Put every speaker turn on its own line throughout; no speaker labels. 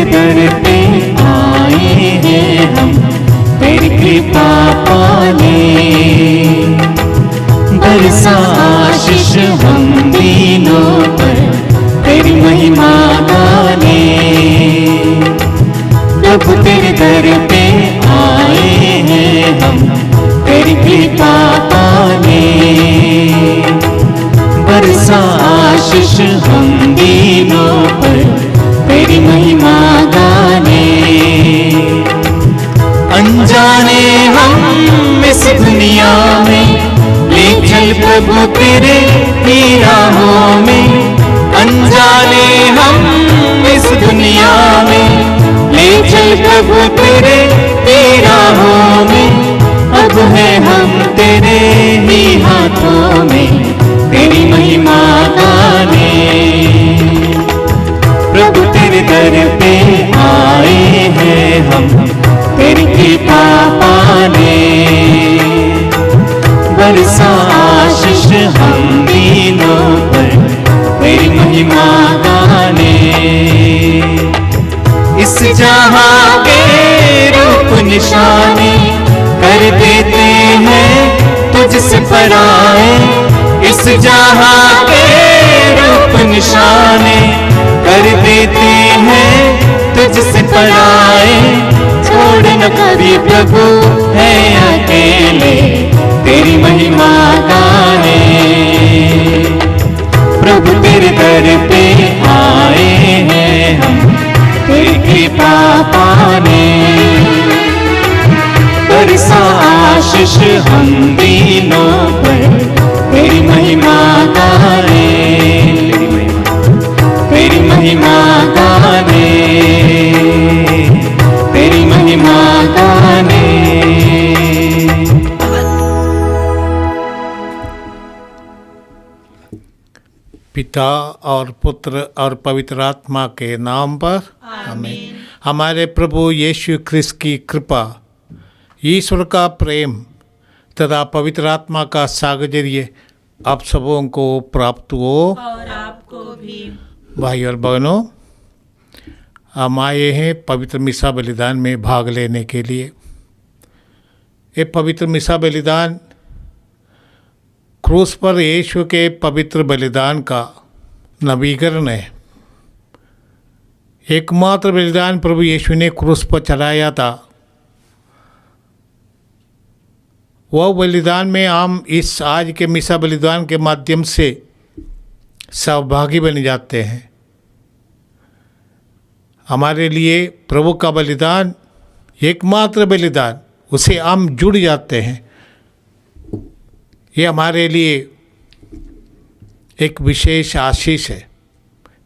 दर पे आए हैं हम तेरी कृपा पाने। बरसा आशीष हम दीनों पर तेरी महिमा गाने। प्रभु तेरे दर पे आए हैं हम तेरी कृपा पाने। बरसा आशीष हम दीनों पर तेरी महिमा गाने। अनजाने हम इस दुनिया में ले चल प्रभु तेरे ही राहों में। अनजाने हम इस दुनिया में ले चल प्रभु तेरे ही राहों में। अब है हम तेरे ही हाथों में तेरी महिमा गाने। प्रभु तेरे दर पे आए हैं हम तेरी कृपा पाने। बरसा आशीष हम दीनों पर तेरी महिमा गाने। इस जहां के रूप निशाने कर देते हैं तुझसे पराए। इस जहां के रूप निशाने कर देते हैं तुझसे पराए। छोड़ न कभी प्रभु है अकेले तेरी महिमा गाने। प्रभु तेरे दर पे आए हैं हम तेरी कृपा पाने। बरसा आशीष हम दीनों पर तेरी महिमा गाने। तेरी महिमा गाने। तेरी महिमा गाने।
पिता और पुत्र और पवित्र आत्मा के नाम पर आमीन। हमारे प्रभु यीशु ख्रिस्त की कृपा, ईश्वर का प्रेम तथा पवित्र आत्मा का साहचर्य आप सबों को प्राप्त हो
और आपको भी।
भाई और बहनों, हम आए हैं पवित्र मिसा बलिदान में भाग लेने के लिए। ये पवित्र मिसा बलिदान क्रूस पर यीशु के पवित्र बलिदान का नवीकरण है। एकमात्र बलिदान प्रभु यीशु ने क्रूस पर चढ़ाया था। वह बलिदान में हम इस आज के मिसा बलिदान के माध्यम से सहभागी बन जाते हैं। हमारे लिए प्रभु का बलिदान एकमात्र बलिदान, उसे हम जुड़ जाते हैं। ये हमारे लिए एक विशेष आशीष है।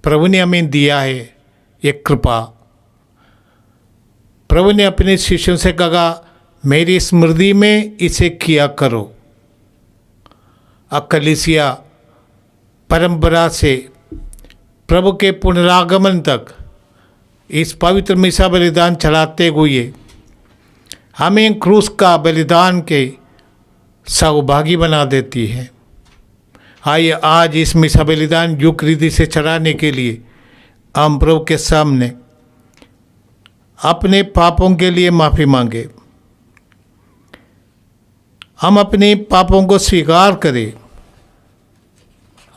प्रभु ने हमें दिया है एक कृपा। प्रभु ने अपने शिष्यों से कहा, मेरी स्मृति में इसे किया करो। कलीसिया परंपरा से प्रभु के पुनरागमन तक इस पवित्र मिसा बलिदान चढ़ाते हुए हमें क्रूस का बलिदान के सहभागी बना देती है। आइए आज इस मिसा बलिदान युग रीति से चढ़ाने के लिए हम प्रभु के सामने अपने पापों के लिए माफ़ी मांगे। हम अपने पापों को स्वीकार करें।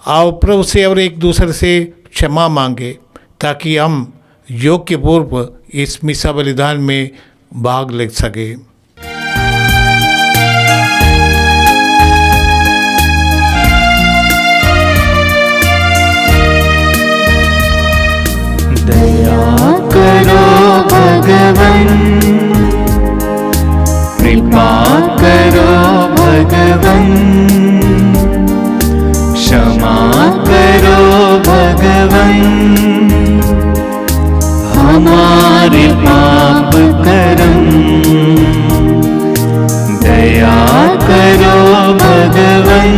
आओ प्रभु से और एक दूसरे से क्षमा मांगे, ताकि हम योग्य पूर्व इस मिसा बलिदान में भाग ले सके।
दया करो भगवन, कृपा करो भगवन, क्षमा करो भगवन, हमारे पाप करम। दया करो भगवन,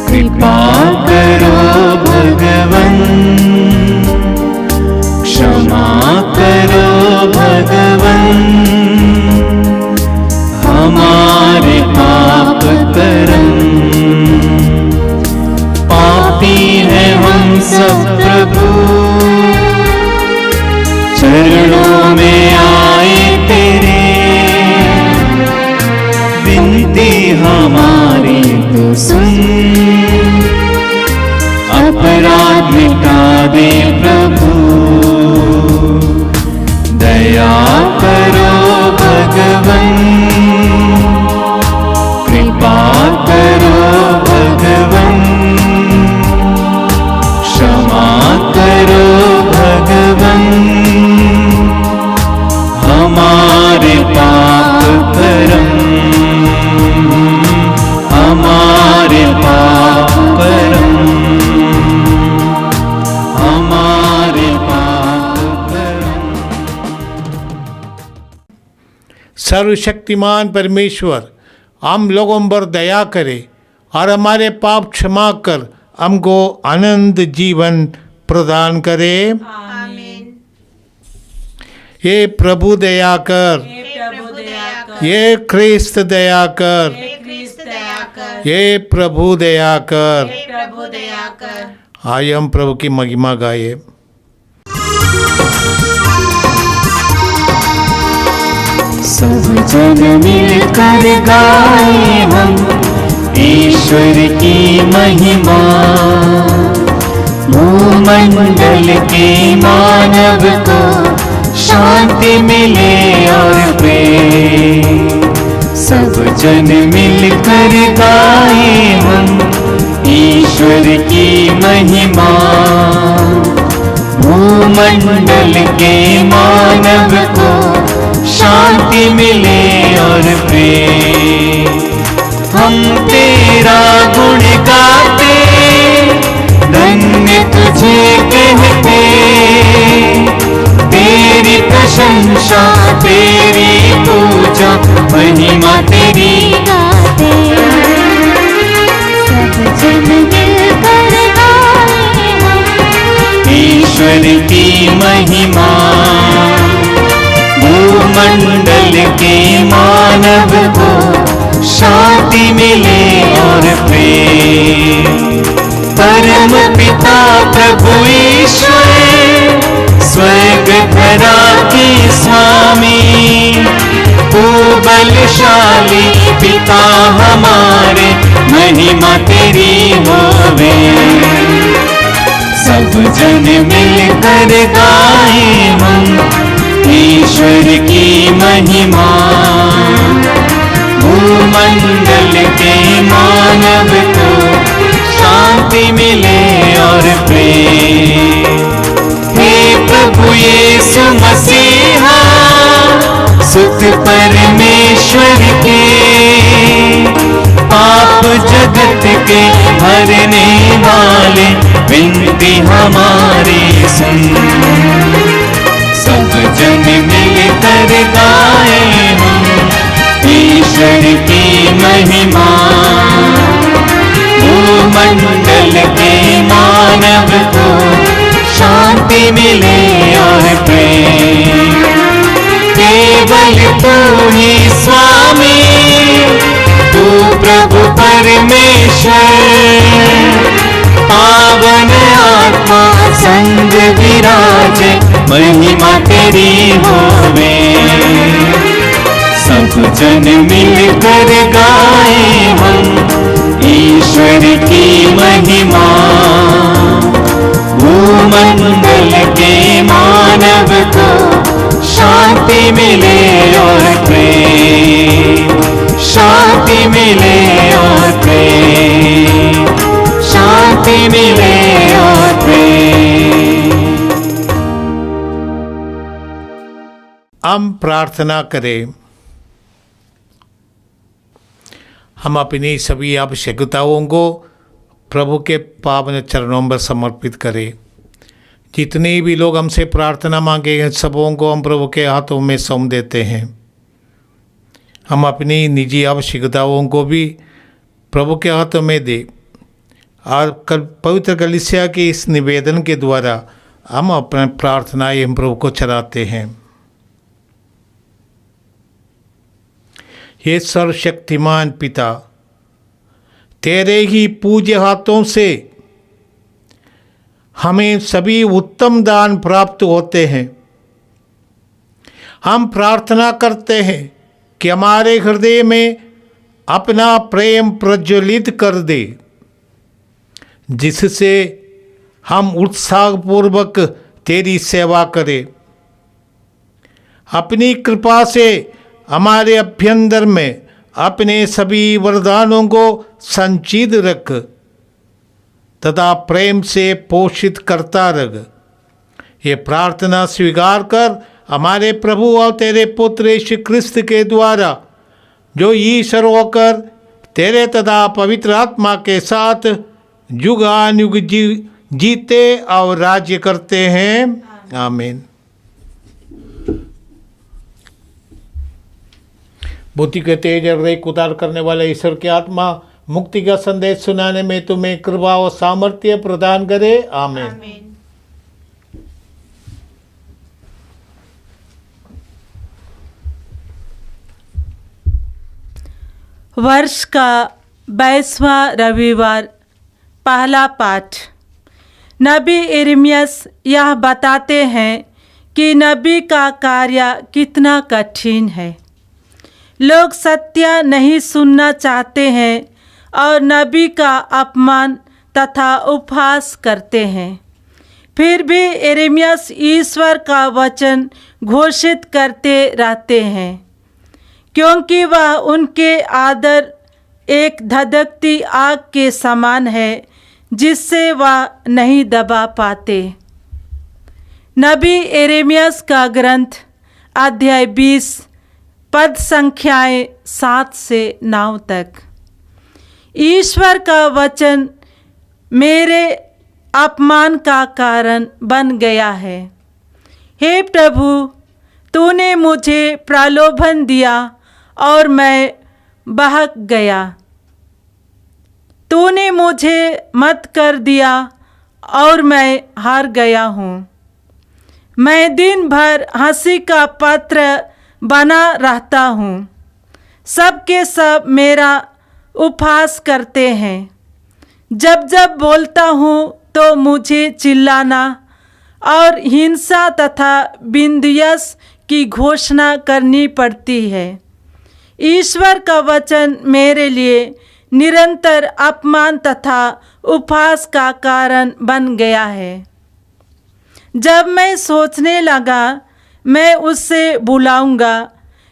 कृपा करो भगवन, क्षमा करो भगवन, हमारे पाप करम। पापी हैं हम सब प्रभु, हमारे तू सुन, अपराध मिटा दे प्रभु, दया करो भगवन, कृपा करो भगवन, क्षमा करो भगवन, हमारे पाप करम, हमारे पाप करम, हमारे पाप करम।
सर्वशक्तिमान परमेश्वर हम लोगों पर दया करे और हमारे पाप क्षमा कर हमको आनंद जीवन प्रदान करे।
आमीन।
ये प्रभु दया कर,
हे प्रभु दया कर,
ये ख्रिस्त दया कर,
हे ख्रिस्त दया कर,
ये प्रभु दया कर।
हे प्रभु दया कर।
आइए हम प्रभु की महिमा गाए।
सब जन मिलकर गाए हम ईश्वर की महिमा, भूमंडल के मानव को शांति मिले और प्रेम। सब जन मिलकर गाए हम ईश्वर की महिमा, भूमंडल के मानव को शांति मिले और प्रेम। हम तेरा गुण गाते, धन्य तुझे कहते, तेरी प्रशंसा तेरी पूजा महिमा तेरी गाते। सब जन मिलकर गाए हम ईश्वर की महिमा, भूमंडल के मानव को शांति मिले और प्रेम। परम पिता प्रभु ईश्वर, स्वर्ग धरा के स्वामी, तू बलशाली पिता हमारे, महिमा तेरी होवे। सब जन मिलकर गाए हम ईश्वर की महिमा, भूमंडल के मानव को शांति मिले और प्रेम। हे प्रभु यीशु मसीहा, सुत परमेश्वर के, पाप जगत के हरने वाले, विनती हमारी सुन। सब जन मिलकर गाए हम ईश्वर की महिमा, भूमंडल के मानव को शांति मिले और प्रेम। केवल तू ही स्वामी, तू प्रभु परमेश्वर, पावन आत्मा संग विराजे, महिमा तेरी होवे। सब जन मिलकर गाए हम ईश्वर की महिमा, भूमंडल के मानव को शांति मिले और प्रेम। शांति मिले और प्रेम, शांति मिले और प्रेम।
हम प्रार्थना करें। हम अपनी सभी आवश्यकताओं को प्रभु के पावन चरणों पर समर्पित करें। जितने भी लोग हमसे प्रार्थना मांगे हैं, सबों को हम प्रभु के हाथों में सौंप देते हैं। हम अपनी निजी आवश्यकताओं को भी प्रभु के हाथों में दे और पवित्र कलीसिया के इस निवेदन के द्वारा हम अपने प्रार्थनाएं हम प्रभु को चढ़ाते हैं। हे सर्वशक्तिमान पिता, तेरे ही पूज्य हाथों से हमें सभी उत्तम दान प्राप्त होते हैं। हम प्रार्थना करते हैं कि हमारे हृदय में अपना प्रेम प्रज्वलित कर दे, जिससे हम उत्साहपूर्वक तेरी सेवा करें। अपनी कृपा से हमारे अभ्यंतर में अपने सभी वरदानों को संचित रख तथा प्रेम से पोषित करता रह। ये प्रार्थना स्वीकार कर हमारे प्रभु और तेरे पुत्र यीशु क्रिस्त के द्वारा, जो ईश्वर होकर तेरे तथा पवित्र आत्मा के साथ युगानुयुग जीते और राज्य करते हैं। आमीन। बुद्धि के तेज और रेख उतार करने वाले ईश्वर की आत्मा मुक्ति का संदेश सुनाने में तुम्हें कृपा और सामर्थ्य प्रदान करे। आमीन।
आमीन।
वर्ष का 22वां रविवार। पहला पाठ। नबी यिर्मयाह यह बताते हैं कि नबी का कार्य कितना कठिन है। लोग सत्य नहीं सुनना चाहते हैं और नबी का अपमान तथा उपहास करते हैं। फिर भी यिर्मयाह ईश्वर का वचन घोषित करते रहते हैं, क्योंकि वह उनके आदर एक धधकती आग के समान है जिससे वह नहीं दबा पाते। नबी यिर्मयाह का ग्रंथ अध्याय 20 पद संख्याएं 7 से 9 तक। ईश्वर का वचन मेरे अपमान का कारण बन गया है। हे प्रभु, तूने मुझे प्रलोभन दिया और मैं बहक गया। तूने मुझे मत कर दिया और मैं हार गया हूँ। मैं दिन भर हंसी का पात्र बना रहता हूँ। सब के सब मेरा उपहास करते हैं। जब जब बोलता हूँ तो मुझे चिल्लाना और हिंसा तथा विंध्यस की घोषणा करनी पड़ती है। ईश्वर का वचन मेरे लिए निरंतर अपमान तथा उपहास का कारण बन गया है। जब मैं सोचने लगा मैं उससे बुलाऊंगा,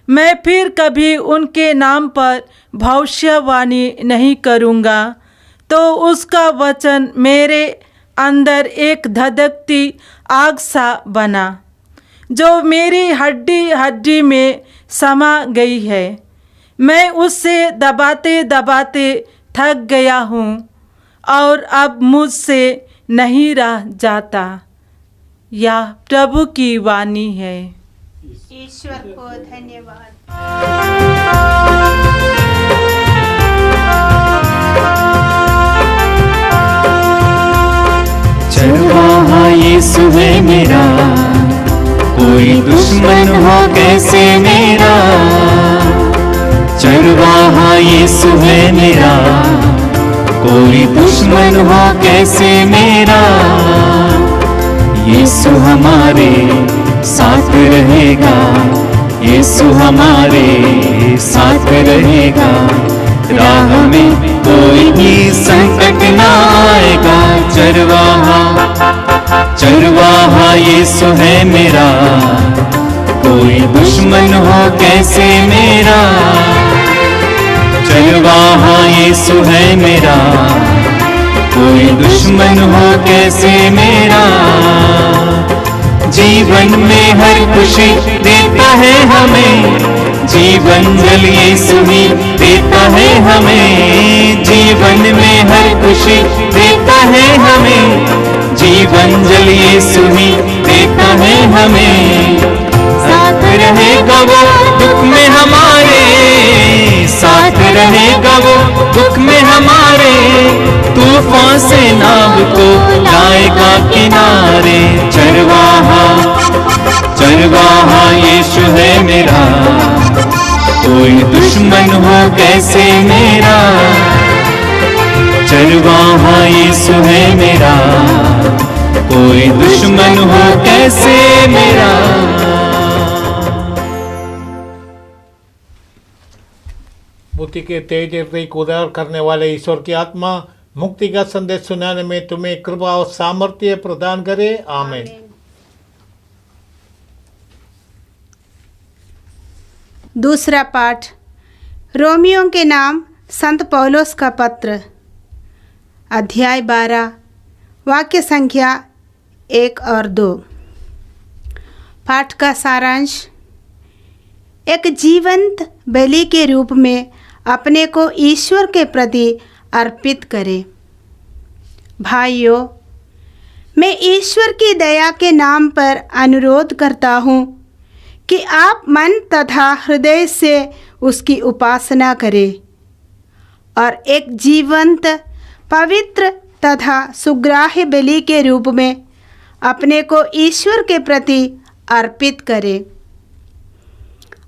मैं फिर कभी उनके नाम पर भविष्यवाणी नहीं करूंगा, तो उसका वचन मेरे अंदर एक धधकती आग सा बना, जो मेरी हड्डी हड्डी में समा गई है। मैं उससे दबाते दबाते थक गया हूँ और अब मुझसे नहीं रह जाता। यह प्रभु की वाणी है।
ईश्वर को धन्यवाद।
चरवाहा यीशु है मेरा, कोई दुश्मन हो कैसे मेरा। चरवाहा यीशु है मेरा, कोई दुश्मन हो कैसे मेरा। यीशु हमारे साथ रहेगा, यीशु हमारे साथ रहेगा। राह में कोई भी संकट ना आएगा। चरवाहा यीशु है मेरा, कोई दुश्मन हो कैसे मेरा। चरवाहा यीशु है मेरा, कोई दुश्मन हो कैसे मेरा। जीवन में हर खुशी देता है हमें, जीवन जल यीशु ही देता है हमें। जीवन में हर खुशी देता है हमें, जीवन जल यीशु ही देता है हमें। साथ रहेगा वो दुख में हमारे, साथ रहेगा वो दुख में हमारे। तूफान से नाव को लाएगा किनारे। चरवाहा यीशु है मेरा, कोई दुश्मन हो कैसे मेरा। चरवाहा यीशु है मेरा, कोई दुश्मन हो कैसे मेरा।
बुद्धि के तेज हृदय को उदार करने वाले ईश्वर की आत्मा मुक्ति का संदेश सुनाने में तुम्हें कृपा और सामर्थ्य प्रदान करे। आमीन।
दूसरा पाठ रोमियों के नाम संत पौलुस का पत्र, अध्याय 12, वाक्य संख्या 1 और 2। पाठ का सारांश। एक जीवंत बलि के रूप में अपने को ईश्वर के प्रति अर्पित करें। भाइयों, मैं ईश्वर की दया के नाम पर अनुरोध करता हूँ कि आप मन तथा हृदय से उसकी उपासना करें और एक जीवंत, पवित्र तथा सुग्राह्य बलि के रूप में अपने को ईश्वर के प्रति अर्पित करें।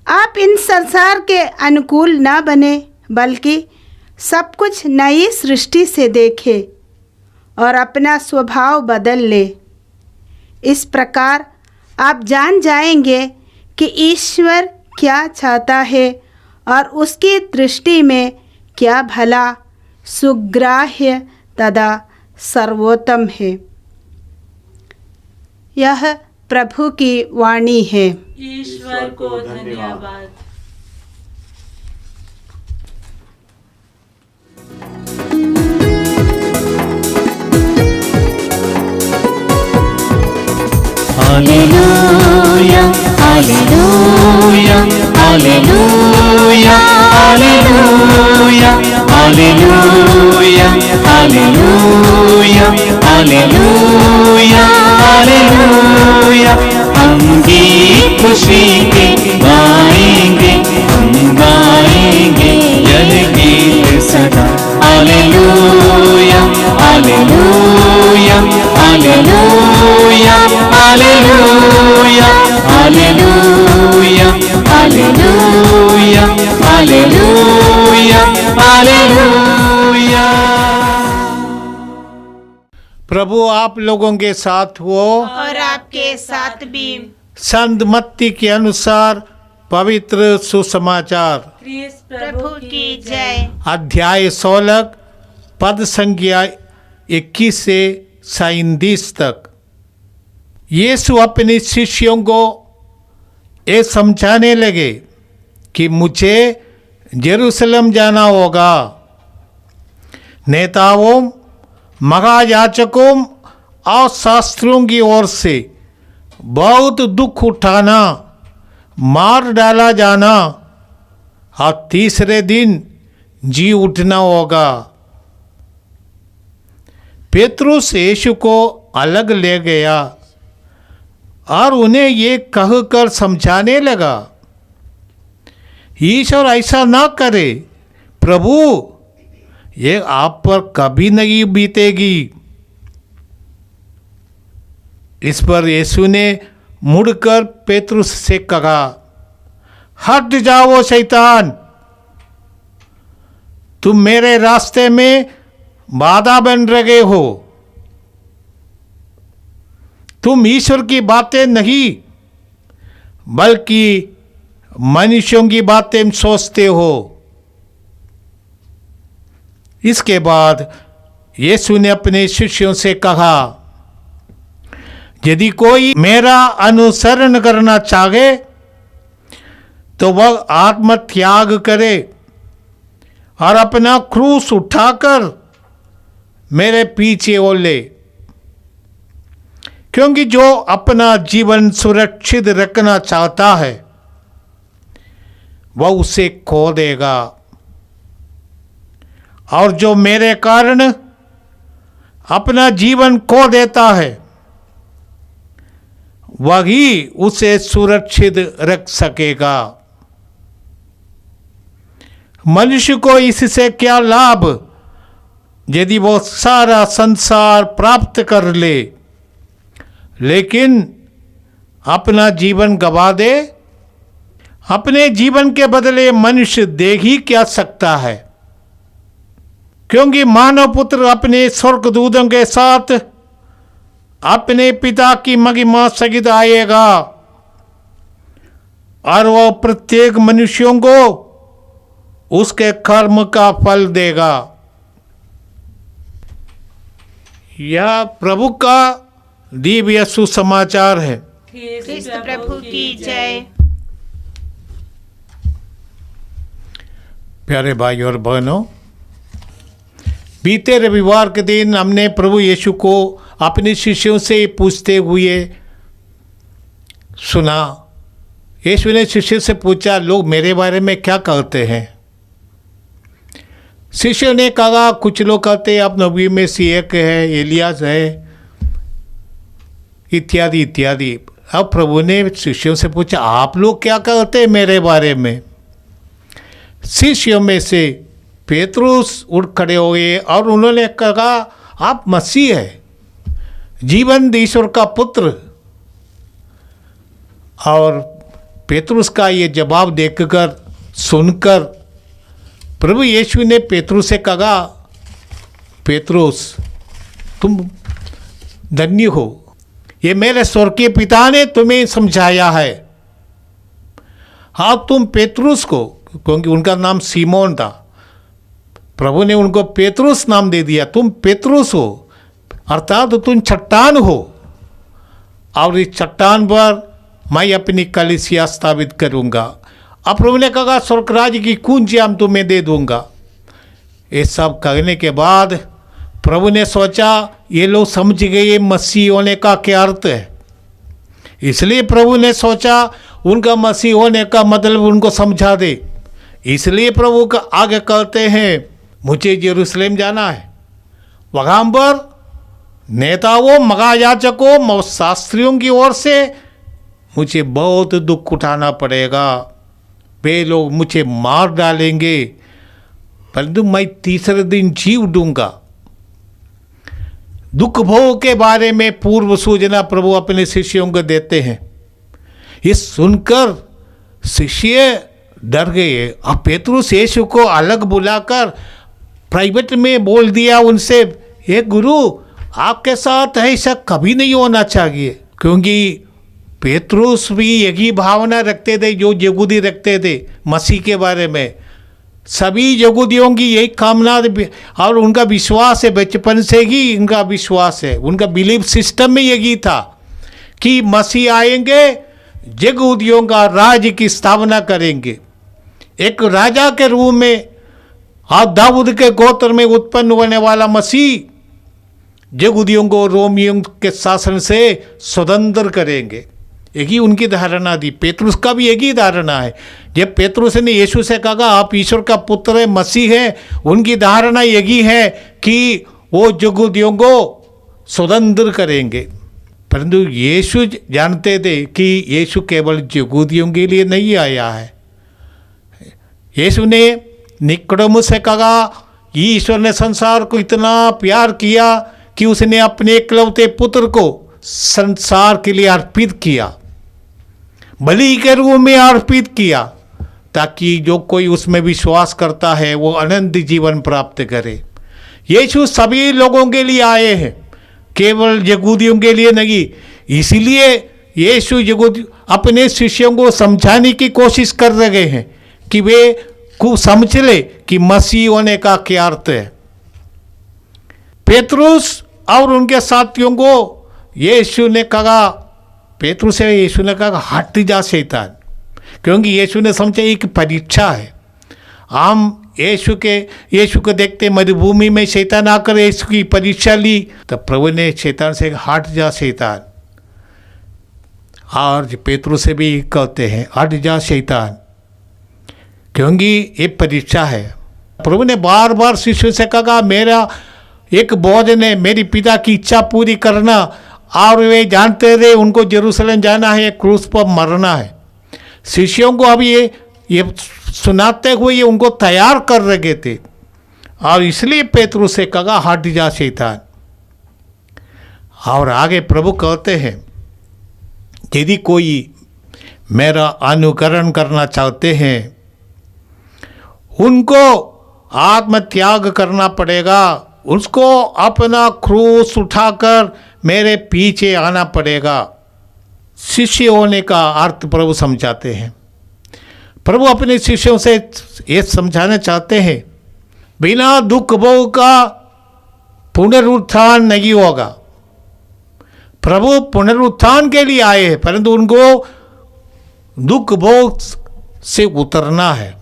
आप इन संसार के अनुकूल न बने, बल्कि सब कुछ नई सृष्टि से देखें और अपना स्वभाव बदल ले। इस प्रकार आप जान जाएंगे कि ईश्वर क्या चाहता है और उसकी दृष्टि में क्या भला, सुग्राह्य तथा सर्वोत्तम है। यह प्रभु की वाणी है।
ईश्वर को धन्यवाद।
Hallelujah hallelujah hallelujah hallelujah hallelujah hallelujah hallelujah hallelujah. हम गीत खुशी के गाएंगे, हम गाएंगे यह गीत सदा। Hallelujah hallelujah hallelujah hallelujah hallelujah hallelujah hallelujah hallelujah.
प्रभु आप लोगों के साथ हो
और आपके साथ भी।
संत मत्ती के अनुसार पवित्र सुसमाचार,
प्रभु की जय।
अध्याय 16 पद संख्या 21 से 37 तक। यीशु अपने शिष्यों को ये समझाने लगे कि मुझे जेरूसलम जाना होगा। नेताओं, महायाजकों और शास्त्रियों की ओर से बहुत दुख उठाना, मार डाला जाना और तीसरे दिन जी उठना होगा। पेतरुस यीशु को अलग ले गया और उन्हें ये कहकर समझाने लगा, ईश्वर ऐसा ना करे प्रभु, ये आप पर कभी नहीं बीतेगी। इस पर यीशु ने मुड़कर पेतरुस से कहा, हट जाओ शैतान, तुम मेरे रास्ते में बाधा बन रहे हो। तुम ईश्वर की बातें नहीं बल्कि मनुष्यों की बातें सोचते हो। इसके बाद यीशु ने अपने शिष्यों से कहा, यदि कोई मेरा अनुसरण करना चाहे तो वह आत्मत्याग करे और अपना क्रूस उठाकर मेरे पीछे हो ले। क्योंकि जो अपना जीवन सुरक्षित रखना चाहता है वह उसे खो देगा, और जो मेरे कारण अपना जीवन खो देता है वही उसे सुरक्षित रख सकेगा। मनुष्य को इससे क्या लाभ यदि वो सारा संसार प्राप्त कर ले लेकिन अपना जीवन गवा दे। अपने जीवन के बदले मनुष्य दे ही क्या सकता है। क्योंकि मानव पुत्र अपने स्वर्गदूतों के साथ अपने पिता की महिमा सहित आएगा और वह प्रत्येक मनुष्यों को उसके कर्म का फल देगा। यह प्रभु का दिव्य सुसमाचार है।
क्रिस्त प्रभु की जय।
प्यारे भाई और बहनों, बीते रविवार के दिन हमने प्रभु यीशु को अपने शिष्यों से पूछते हुए सुना। यीशु ने शिष्यों से पूछा, लोग मेरे बारे में क्या कहते हैं? शिष्यों ने कहा, कुछ लोग कहते हैं आप नबी में से एक है, एलियास है, इत्यादि इत्यादि। अब प्रभु ने शिष्यों से पूछा, आप लोग क्या कहते हैं मेरे बारे में? शिष्यों में से पेतरुस उठ खड़े हो गए और उन्होंने कहा, आप मसीह है, जीवंत ईश्वर का पुत्र। और पेतरुस का ये जवाब देखकर सुनकर प्रभु यीशु ने पेतरुस से कहा, पेतरुस तुम धन्य हो, ये मेरे स्वर्गीय पिता ने तुम्हें समझाया है। हाँ, तुम पेतरुस को, क्योंकि उनका नाम सीमोन था, प्रभु ने उनको पेतरुस नाम दे दिया, तुम पेतरुस हो, अर्थात तुम चट्टान हो, और इस चट्टान पर मैं अपनी कलीसिया स्थापित करूंगा। अब प्रभु ने कहा, स्वर्ग राज्य की कुंजी हम तुम्हें दे दूंगा। ये सब कहने के बाद प्रभु ने सोचा, ये लोग समझ गए मसीह होने का क्या अर्थ है। इसलिए प्रभु ने सोचा उनका मसीह होने का मतलब उनको समझा दे। इसलिए प्रभु का आगे कहते हैं, मुझे यरूशलेम जाना है, वहाँ पर नेताओं, महायाजकों, शास्त्रियों की ओर से मुझे बहुत दुख उठाना पड़ेगा। वे लोग मुझे मार डालेंगे, परंतु मैं तीसरे दिन जी उठूंगा। दुख भोग के बारे में पूर्व सूचना प्रभु अपने शिष्यों को देते हैं। ये सुनकर शिष्य डर गए। अब पेतरुस यीशु को अलग बुलाकर प्राइवेट में बोल दिया उनसे, हे गुरु, आपके साथ ऐसा कभी नहीं होना चाहिए। क्योंकि पेतरुस भी यही भावना रखते थे जो यहूदी रखते थे मसीह के बारे में। सभी यहूदियों की यही कामना और उनका विश्वास है, बचपन से ही उनका विश्वास है, उनका बिलीफ सिस्टम में यही था कि मसीह आएंगे, यहूदियों का राज्य की स्थापना करेंगे, एक राजा के रूप में। और दाऊद के गोत्र में उत्पन्न होने वाला मसीह यहूदियों को रोमियों के शासन से स्वतंत्र करेंगे। यही उनकी धारणा थी। पेतरुस का भी यही धारणा है। जब पेतरुस ने यीशु से कहा, आप ईश्वर का पुत्र है, मसीह है, उनकी धारणा यही है कि वो यहूदियों को स्वतंत्र करेंगे। परंतु यीशु जानते थे कि यीशु केवल यहूदियों के लिए नहीं आया है। यीशु ने निकोदेमुस से कहा, ईश्वर ने संसार को इतना प्यार किया कि उसने अपने एकलौते पुत्र को संसार के लिए अर्पित किया, बलि के रूप में अर्पित किया, ताकि जो कोई उसमें विश्वास करता है वो अनंत जीवन प्राप्त करे। यीशु सभी लोगों के लिए आए हैं, केवल यहूदियों के लिए नहीं। इसीलिए यीशु यहूदी अपने शिष्यों को समझाने की कोशिश कर रहे हैं कि वे को समझ ले कि मसीह होने का क्या अर्थ है। पेतरुस और उनके साथियों को यीशु ने कहा, पेतरुस से यीशु ने कहा, हट जा शैतान, क्योंकि यीशु ने समझा एक परीक्षा है। हम यीशु को देखते मरुभूमि में शैतान आकर यीशु की परीक्षा ली, तो प्रभु ने शैतान से हट जा शैतान। और पेतरुस से भी कहते हैं, हट जा शैतान, क्योंकि ये परीक्षा है। प्रभु ने बार बार शिष्यों से कहा, मेरा एक भोजन है, मेरी पिता की इच्छा पूरी करना। और वे जानते रहे उनको यरूशलेम जाना है, क्रूस पर मरना है। शिष्यों को अभी ये सुनाते हुए ये उनको तैयार कर रहे थे। और इसलिए पेतरुस से कहा, हट जा शैतान। और आगे प्रभु कहते हैं, यदि कोई मेरा अनुकरण करना चाहते हैं, उनको आत्मत्याग करना पड़ेगा, उसको अपना क्रूस उठाकर मेरे पीछे आना पड़ेगा। शिष्य होने का अर्थ प्रभु समझाते हैं। प्रभु अपने शिष्यों से ये समझाना चाहते हैं, बिना दुख भोग का पुनरुत्थान नहीं होगा। प्रभु पुनरुत्थान के लिए आए हैं, परंतु उनको दुख भोग से उतरना है।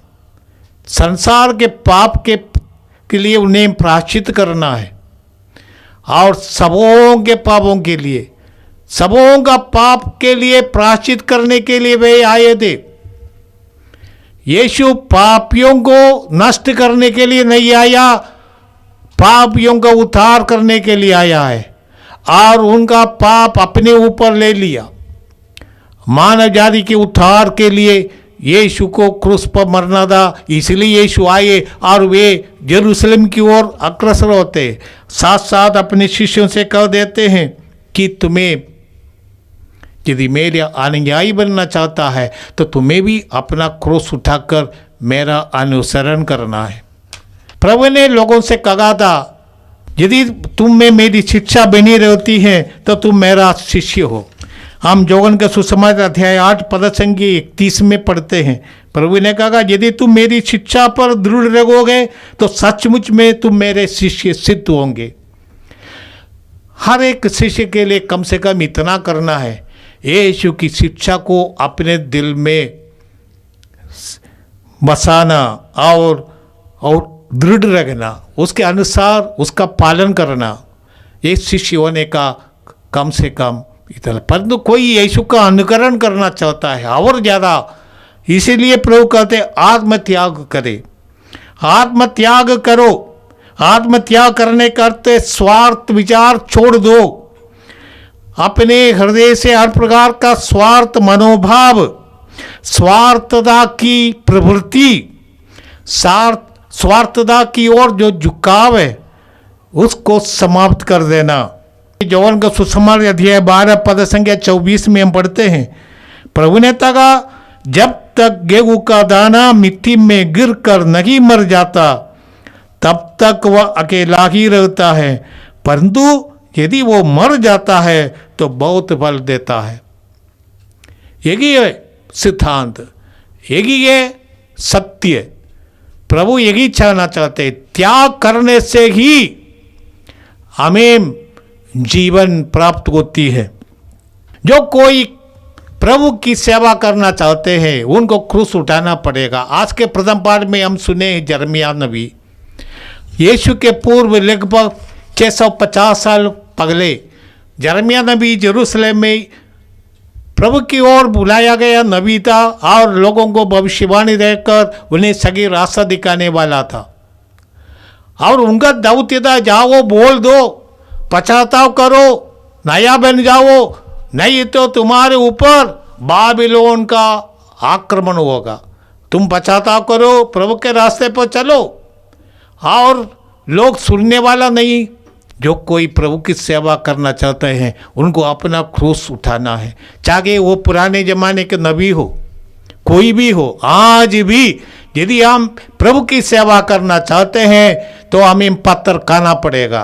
संसार के पाप के लिए उन्हें प्रायश्चित करना है, और सबों के पापों के लिए, सबों का पाप के लिए प्रायश्चित करने के लिए वे आए थे। यीशु पापियों को नष्ट करने के लिए नहीं आया, पापियों का उद्धार करने के लिए आया है, और उनका पाप अपने ऊपर ले लिया। मानव जाति के उद्धार के लिए यीशु को क्रूस पर मरना था, इसलिए यीशु आए और वे यरूशलेम की ओर अग्रसर होते, साथ साथ अपने शिष्यों से कह देते हैं कि तुम्हें यदि मेरे अनुयायी बनना चाहता है तो तुम्हें भी अपना क्रूस उठाकर मेरा अनुसरण करना है। प्रभु ने लोगों से कहा था, यदि तुम में मेरी शिक्षा बनी रहती है तो तुम मेरा शिष्य हो। हम योहन के सुसमाचार अध्याय 8 पद संख्या 31 में पढ़ते हैं, प्रभु ने कहा, यदि तुम मेरी शिक्षा पर दृढ़ रहोगे तो सचमुच में तुम मेरे शिष्य सिद्ध होंगे। हर एक शिष्य के लिए कम से कम इतना करना है, यीशु की शिक्षा को अपने दिल में बसाना और दृढ़ रखना, उसके अनुसार उसका पालन करना, ये शिष्य होने का कम से कम इतना। परंतु कोई यीशु का अनुकरण करना चाहता है और ज़्यादा, इसीलिए प्रभु कहते आत्मत्याग करे, आत्मत्याग करो। आत्मत्याग करने करते स्वार्थ विचार छोड़ दो, अपने हृदय से हर प्रकार का स्वार्थ मनोभाव, स्वार्थता की प्रवृत्ति, स्वार्थता की ओर जो झुकाव है उसको समाप्त कर देना। योहन का सुसमाचार अध्याय 12 पद संख्या 24 में हम पढ़ते हैं, प्रभु ने कहा, जब तक गेहूं का दाना मिट्टी में गिर कर नहीं मर जाता तब तक वह अकेला ही रहता है, परंतु यदि वो मर जाता है तो बहुत फल देता है। यही है सिद्धांत, यही है सत्य। प्रभु यही चाहना चाहते हैं, त्याग करने से ही हमें जीवन प्राप्त होती है। जो कोई प्रभु की सेवा करना चाहते हैं उनको क्रूस उठाना पड़ेगा। आज के प्रथम पाठ में हम सुने यिर्मयाह नबी, यीशु के पूर्व लगभग 650 साल पहले यिर्मयाह नबी यरूशलेम में प्रभु की ओर बुलाया गया नबी था, और लोगों को भविष्यवाणी देकर उन्हें सही रास्ता दिखाने वाला था। और उनका दौत्य था, जाओ बोल दो, पश्चाताप करो, नया बन जाओ, नहीं तो तुम्हारे ऊपर बाबिलोन का आक्रमण होगा। तुम पश्चाताप करो, प्रभु के रास्ते पर चलो। और लोग सुनने वाला नहीं। जो कोई प्रभु की सेवा करना चाहते हैं उनको अपना क्रूस उठाना है, चाहे वो पुराने जमाने के नबी हो, कोई भी हो। आज भी यदि हम प्रभु की सेवा करना चाहते हैं तो हमें पत्थर खाना पड़ेगा,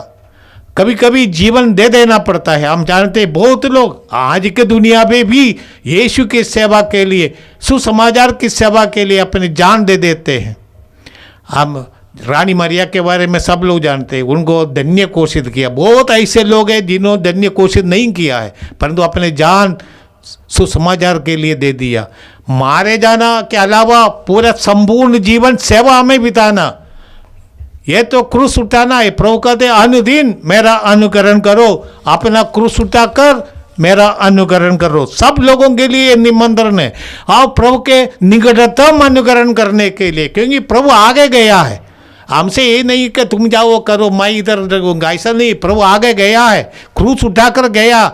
कभी कभी जीवन दे देना पड़ता है। हम जानते हैं बहुत लोग आज के दुनिया में भी यीशु की सेवा के लिए, सुसमाचार की सेवा के लिए अपनी जान दे देते हैं। हम रानी मरिया के बारे में सब लोग जानते हैं, उनको धन्य घोषित किया। बहुत ऐसे लोग हैं जिन्होंने धन्य घोषित नहीं किया है, परंतु अपने जान सुसमाचार के लिए दे दिया। मारे जाना के अलावा पूरा संपूर्ण जीवन सेवा में बिताना, यह तो क्रूस उठाना है। प्रभु कहते अनुदिन मेरा अनुकरण करो, अपना क्रूस उठाकर मेरा अनुकरण करो। सब लोगों के लिए निमंत्रण है, और प्रभु के निकटतम अनुकरण करने के लिए, क्योंकि प्रभु आगे गया है। हमसे ये नहीं कि तुम जाओ करो मैं इधर रहूँगा, ऐसा नहीं। प्रभु आगे गया है, क्रूस उठाकर गया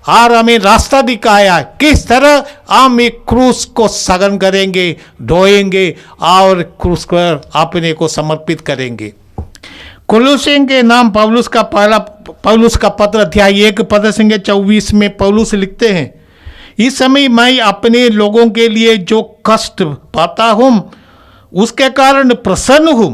और हमें रास्ता दिखाया किस तरह हम एक क्रूस को सघन करेंगे, ढोएंगे और क्रूस पर अपने को समर्पित करेंगे। कुलुसियों के नाम पौलुस का पत्र अध्याय 1 पद संख्या 24 में पौलुस लिखते हैं, इस समय मैं अपने लोगों के लिए जो कष्ट पाता हूँ उसके कारण प्रसन्न हूँ।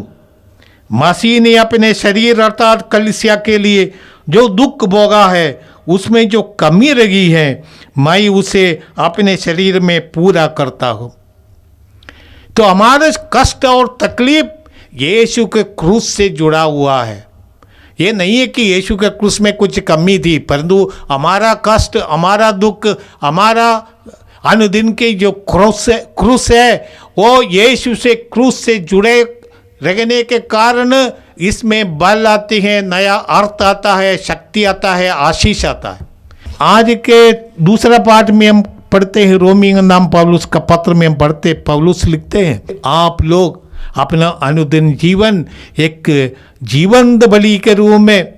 मसीह ने अपने शरीर अर्थात कलीसिया के लिए जो दुख भोगा है उसमें जो कमी रही है मैं उसे अपने शरीर में पूरा करता हूँ। तो हमारे कष्ट और तकलीफ यीशु के क्रूस से जुड़ा हुआ है। ये नहीं है कि यीशु के क्रूस में कुछ कमी थी, परंतु हमारा कष्ट, हमारा दुख, हमारा अनुदिन के जो क्रूस है वो यीशु से क्रूस से जुड़े रहने के कारण इसमें बल आती है, नया अर्थ आता है, शक्ति आता है, आशीष आता है। आज के दूसरा पाठ में हम पढ़ते हैं, रोमी नाम पौलुस का पत्र में हम पढ़ते, पौलुस लिखते हैं, आप लोग अपना अनुदिन जीवन एक जीवंत बलि के रूप में,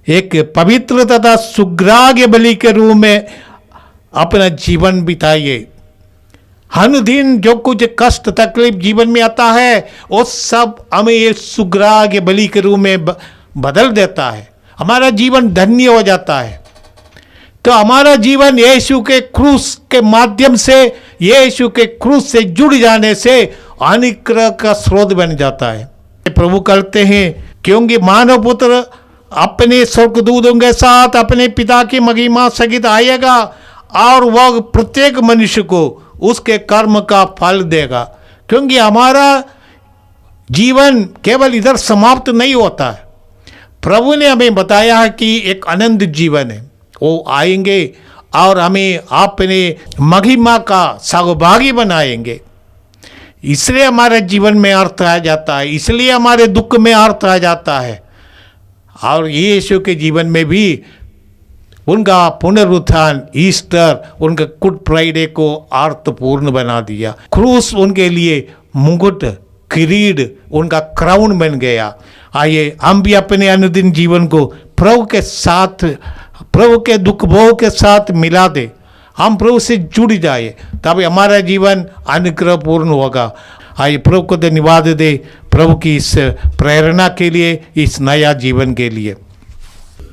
एक पवित्र तथा सुग्राह्य बलि के रूप में अपना जीवन बिताइए। अनुदिन जो कुछ कष्ट तकलीफ जीवन में आता है वो सब हमें ये सुग्राह्य बलि के रूप में बदल देता है, हमारा जीवन धन्य हो जाता है। तो हमारा जीवन यीशु के क्रूस के माध्यम से, यीशु के क्रूस से जुड़ जाने से अनुग्रह का स्रोत बन जाता है। प्रभु कहते हैं, क्योंकि मानव पुत्र अपने स्वर्गदूतों के साथ अपने पिता की महिमा सहित आएगा और वह प्रत्येक मनुष्य को उसके कर्म का फल देगा। क्योंकि हमारा जीवन केवल इधर समाप्त नहीं होता है, प्रभु ने हमें बताया है कि एक अनंत जीवन है, वो आएंगे और हमें अपने महिमा का सहभागी बनाएंगे। इसलिए हमारे जीवन में अर्थ आ जाता है, इसलिए हमारे दुख में अर्थ आ जाता है। और यीशु के जीवन में भी उनका पुनरुत्थान, ईस्टर, उनका गुड फ्राइडे को अर्थपूर्ण बना दिया। क्रूस उनके लिए मुकुट, किरीट, उनका क्राउन बन गया। आइए हम भी अपने अनुदिन जीवन को प्रभु के साथ, प्रभु के दुख भोग के साथ मिला दे, हम प्रभु से जुड़ जाए, तभी हमारा जीवन अनुग्रहपूर्ण होगा। आइए प्रभु को धन्यवाद दे, प्रभु की इस प्रेरणा के लिए, इस नया जीवन के लिए।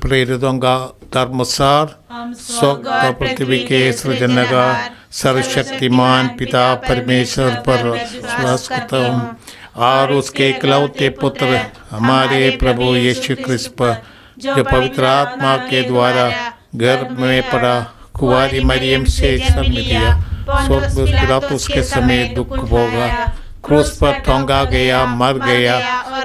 प्रेरितों का धर्मसार, स्वर्ग और पृथ्वी के सृजनहार सर्वशक्तिमान पिता परमेश्वर पर विश्वास करता हूँ और उसके इकलौते पुत्र हमारे प्रभु यीशु क्रिस्त पर, जो पवित्र आत्मा के द्वारा गर्भ में पड़ा, कुंवारी मरियम से जन्म लिया, पिलातुस के समय दुख भोगा, क्रूस पर टंगा गया, मर गया,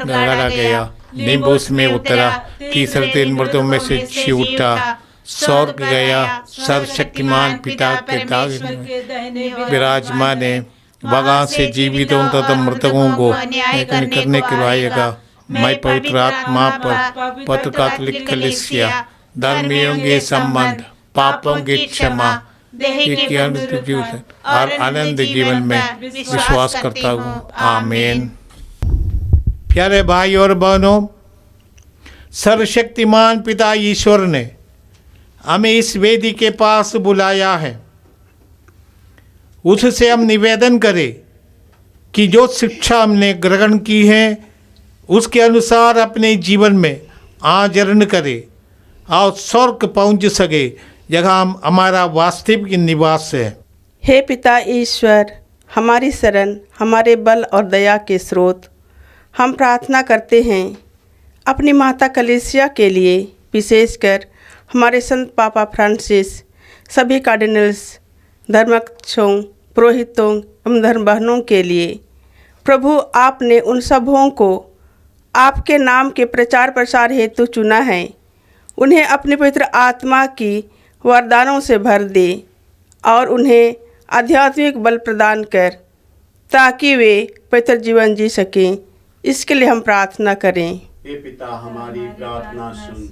गाड़ा गया, नींबूस में उतरा, तीसरे दिन मृतों में से जी उठा, स्वर्ग गया, सर्वशक्तिमान पिता के दाहिने विराजमान है, वहाँ से जीवितों तथा मृतकों को न्याय करने के लिए आएगा। मैं पवित्र आत्मा पर पत्रकात्लिक कलीसिया, धर्मियों के संबंध, पापों की क्षमा, और आनंद जीवन में विश्वास करता हूँ। आमीन। प्यारे भाई और बहनों, सर्वशक्तिमान पिता ईश्वर ने हमें इस वेदी के पास बुलाया है। उससे हम निवेदन करें कि जो शिक्षा हमने ग्रहण की है उसके अनुसार अपने जीवन में आचरण करें और स्वर्ग पहुँच सके, जहाँ हमारा वास्तविक निवास है।
हे पिता ईश्वर, हमारी शरण, हमारे बल और दया के स्रोत, हम प्रार्थना करते हैं अपनी माता कलीसिया के लिए, विशेषकर हमारे संत पापा फ्रांसिस, सभी कार्डिनल्स, धर्मक्षों, पुरोहितों एवं धर्म बहनों के लिए। प्रभु, आपने उन सबों को आपके नाम के प्रचार प्रसार हेतु चुना है। उन्हें अपनी पवित्र आत्मा की वरदानों से भर दे और उन्हें आध्यात्मिक बल प्रदान कर, ताकि वे पवित्र जीवन जी सकें। इसके लिए हम प्रार्थना करें।
हे पिता, हमारी प्रार्थना सुन।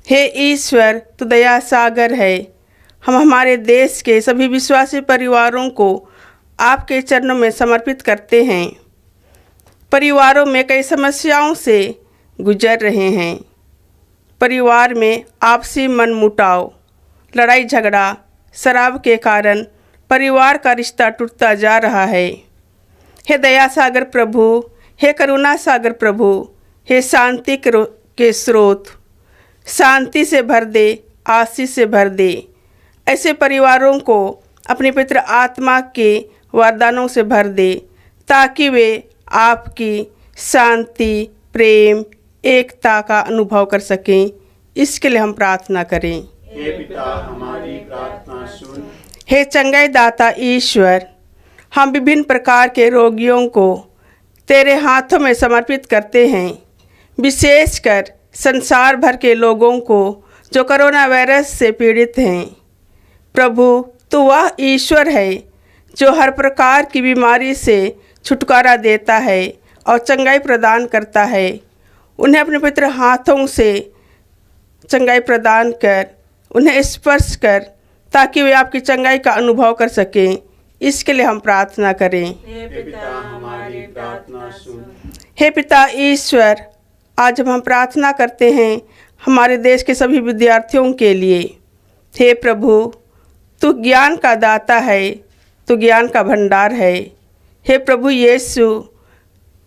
हे ईश्वर, तू दया सागर है। हम हमारे देश के सभी विश्वासी परिवारों को आपके चरणों में समर्पित करते हैं। परिवारों में कई समस्याओं से गुजर रहे हैं। परिवार में आपसी मनमुटाव, लड़ाई झगड़ा, शराब के कारण परिवार का रिश्ता टूटता जा रहा है। हे दया सागर प्रभु, हे करुणा सागर प्रभु, हे शांति के स्रोत, शांति से भर दे, आशीष से भर दे। ऐसे परिवारों को अपनी पवित्र आत्मा के वरदानों से भर दे, ताकि वे आपकी शांति, प्रेम, एकता का अनुभव कर सकें। इसके लिए हम प्रार्थना करें।
हे पिता, हमारी प्रार्थना सुन।
हे चंगाई दाता ईश्वर, हम विभिन्न प्रकार के रोगियों को तेरे हाथों में समर्पित करते हैं, विशेषकर संसार भर के लोगों को जो कोरोना वायरस से पीड़ित हैं। प्रभु, तू वह ईश्वर है जो हर प्रकार की बीमारी से छुटकारा देता है और चंगाई प्रदान करता है। उन्हें अपने पवित्र हाथों से चंगाई प्रदान कर, उन्हें स्पर्श कर, ताकि वे आपकी चंगाई का अनुभव कर सकें। इसके लिए हम प्रार्थना करें।
हे पिता हमारी प्रार्थना सुन।
हे पिता ईश्वर, आज हम प्रार्थना करते हैं हमारे देश के सभी विद्यार्थियों के लिए। हे प्रभु, तू ज्ञान का दाता है, तू ज्ञान का भंडार है। हे प्रभु यीशु,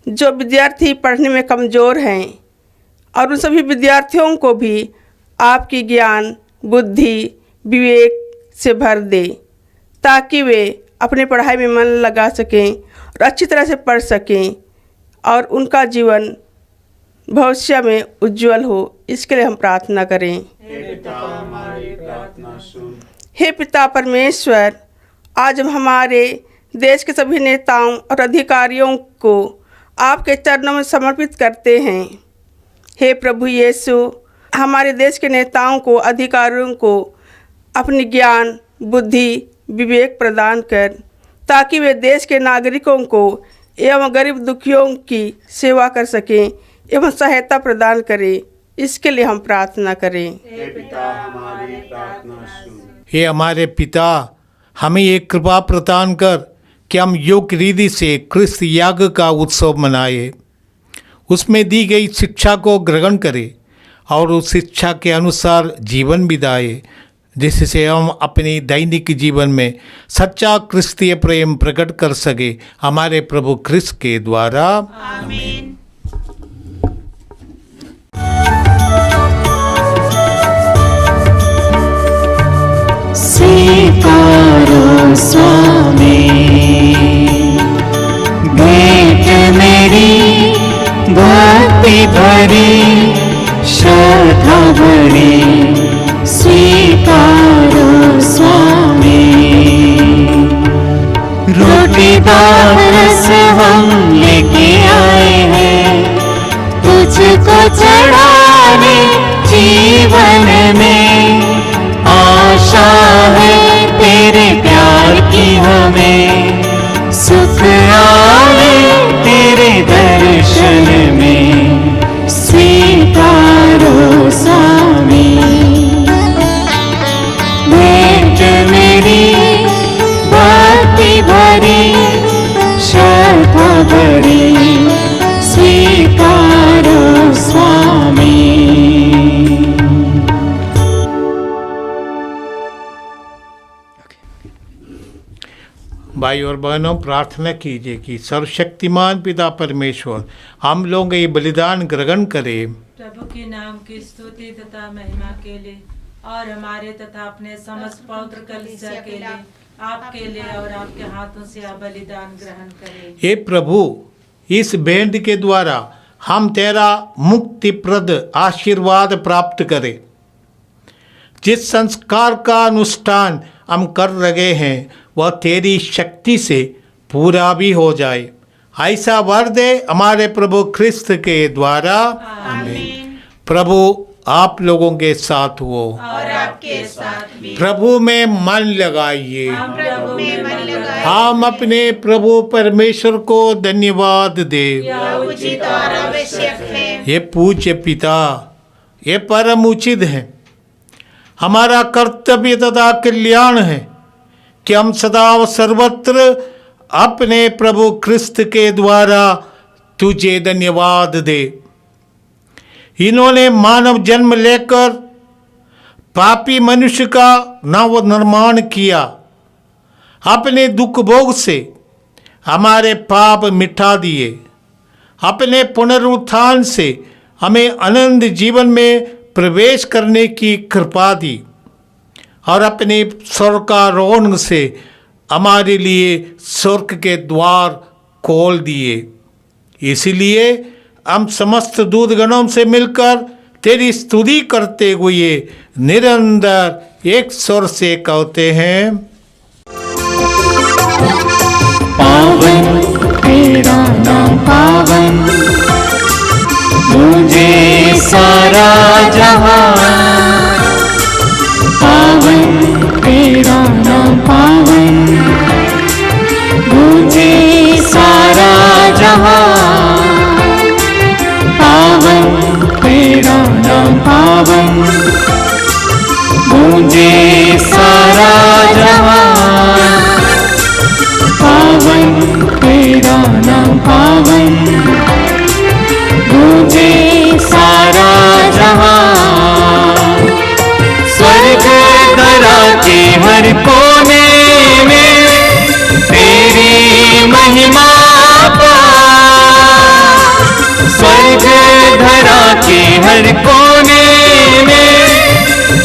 जो विद्यार्थी पढ़ने में कमज़ोर हैं और उन सभी विद्यार्थियों को भी आपकी ज्ञान, बुद्धि, विवेक से भर दे, ताकि वे अपने पढ़ाई में मन लगा सकें और अच्छी तरह से पढ़ सकें और उनका जीवन भविष्य में उज्जवल हो। इसके लिए हम प्रार्थना करें।
हे पिता हमारी प्रार्थना सुन।
हे पिता परमेश्वर, आज हम हमारे देश के सभी नेताओं और अधिकारियों को आपके चरणों में समर्पित करते हैं। हे प्रभु यीशु, हमारे देश के नेताओं को, अधिकारियों को अपनी ज्ञान, बुद्धि, विवेक प्रदान कर, ताकि वे देश के नागरिकों को एवं गरीब दुखियों की सेवा कर सकें एवं सहायता प्रदान करें। इसके लिए हम प्रार्थना करें।
हे पिता हमारी प्रार्थना सुन।
हे हमारे पिता, हमें एक कृपा प्रदान कर कि हम योग्य रीति से क्रिस्त याग का उत्सव मनाए, उसमें दी गई शिक्षा को ग्रहण करें और उस शिक्षा के अनुसार जीवन बिताए, जिससे हम अपनी दैनिक जीवन में सच्चा क्रिस्तीय प्रेम प्रकट कर सके, हमारे प्रभु क्रिस्त के द्वारा।
आमीन।
स्वीकारो स्वामी भेंट मेरी, भक्ति भरी, श्रद्धा भरी, स्वीकारो स्वामी। रोटी दाल रस हम लेके आए हैं, तुझको चढ़ाने जीवन में। आशा है तेरे प्यार की हमें, सुख आए तेरे दर्शन में, स्वीकारो स्वामी। भेंट मेरी, भक्ति भरी, श्रद्धा भरी, स्वीकारो स्वामी।
भाई और बहनों, प्रार्थना कीजिए कि सर्वशक्तिमान पिता परमेश्वर हम लोग ये बलिदान ग्रहण करें।
प्रभु के नाम की स्तुति तथा महिमा के लिए और हमारे तथा अपने समस्त पवित्र कलीसिया के लिए, आपके लिए और आपके हाथों से आप बलिदान ग्रहण करें।
हे प्रभु, इस भेंट के द्वारा हम तेरा मुक्तिप्रद आशीर्वाद प्राप्त करें। जिस संस्कार का अनुष्ठान हम कर रहे हैं वह तेरी शक्ति से पूरा भी हो जाए, ऐसा वर दे हमारे प्रभु ख्रिस्त के द्वारा।
आमीन।
प्रभु आप लोगों के साथ हो
और आपके साथ भी।
प्रभु में मन लगाइए।
हम प्रभु में मन लगाए।
हम अपने प्रभु परमेश्वर को धन्यवाद दे।
यह उचित और आवश्यक है।
ये पूज्य पिता, ये परम उचित है, हमारा कर्तव्य तथा कल्याण है कि हम सदा व सर्वत्र अपने प्रभु ख्रिस्त के द्वारा तुझे धन्यवाद दे। इन्होंने मानव जन्म लेकर पापी मनुष्य का नव निर्माण किया, अपने दुख भोग से हमारे पाप मिटा दिए, अपने पुनरुत्थान से हमें अनंत जीवन में प्रवेश करने की कृपा दी और अपने स्वर्गारोहण से हमारे लिए स्वर्ग के द्वार खोल दिए। इसलिए हम समस्त दूतगणों से मिलकर तेरी स्तुति करते हुए निरंतर एक स्वर से कहते हैं।
पावन तेरा नाम पावन, गूंजे सारा जहां। पावन तेरा नाम पावन, गूंजे सारा जहां। पावन तेरा नाम पावन, गूंजे सारा जहां। पावन तेरा नाम पावन, गूंजे सारा जहां। स्वर्ग धरा के हर कोने में तेरी महिमा पार। स्वर्ग धरा के हर कोने में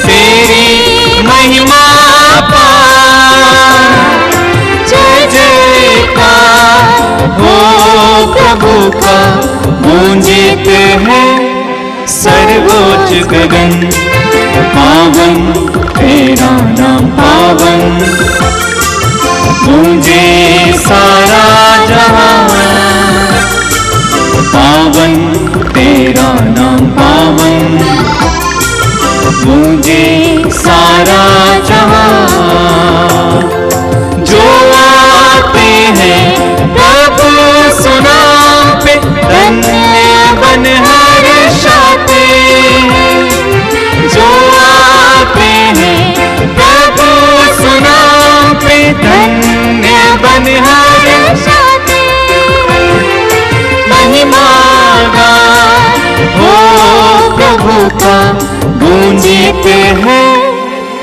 तेरी महिमा पार। जय जयकार हो प्रभु का, गूंजते हैं सर्वोच्च गगन। पावन तेरा नाम पावन, गूंजे सारा जहां। पावन तेरा नाम पावन, गूंजे सारा जहां। जो आते हैं प्रभु सुना पे, धन्य बन हर्षाते हैं। जो आते हैं प्रभु सुना पे, धन्य बन हर्षाते हैं। महिमा गान हो प्रभु का, गूंजते हैं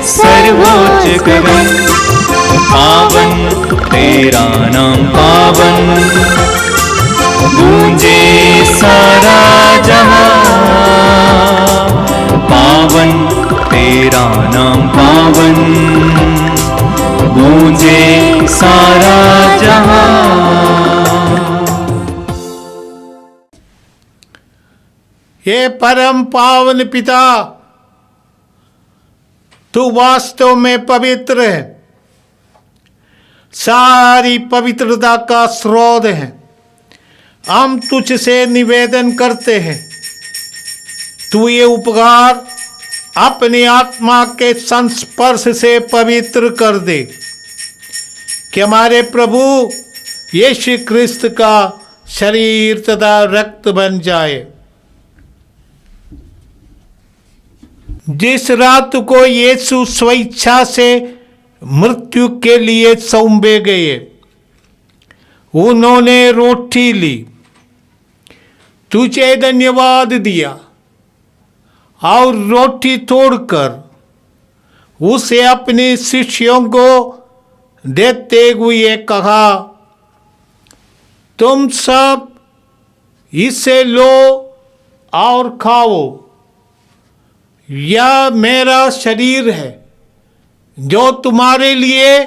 सर्वोच्च गगन। पावन तेरा नाम पावन, गूंजे सारा जहां। पावन तेरा नाम पावन, गूंजे सारा जहां।
ये परम पावन पिता, तू वास्तव में पवित्र है, सारी पवित्रता का स्रोत है। हम तुझसे निवेदन करते हैं, तू ये उपकार अपनी आत्मा के संस्पर्श से पवित्र कर दे, कि हमारे प्रभु यीशु क्रिस्त का शरीर तथा रक्त बन जाए। जिस रात को यीशु स्वेच्छा से मृत्यु के लिए सौंपे गए, उन्होंने रोटी ली, तुझे धन्यवाद दिया और रोटी तोड़कर उसे अपने शिष्यों को देते हुए कहा, तुम सब इसे लो और खाओ, यह मेरा शरीर है जो तुम्हारे लिए